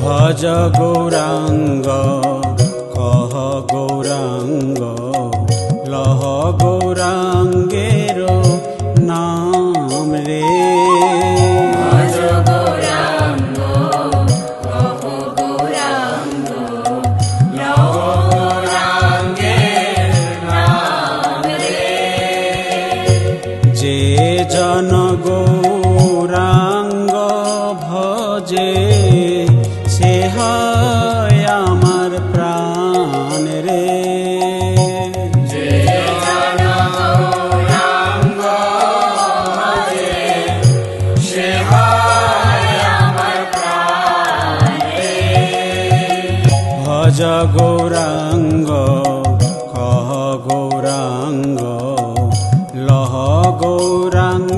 ভজ গৌরাঙ্গ কহ গৌরাঙ্গ লহ গৌরাঙ্গের নাম রে। ভজ গৌরাঙ্গ কহ গৌরাঙ্গ লহ গৌরাঙ্গের নাম রে। যে জন গৌরাঙ্গ ভজে সে হয় আমার প্রাণ রে। যে জন গৌরাঙ্গ ভজে সে হয় আমার প্রাণ রে। ভজ গৌরাঙ্গ কহ গৌরাঙ্গ লহ গৌরাঙ্গ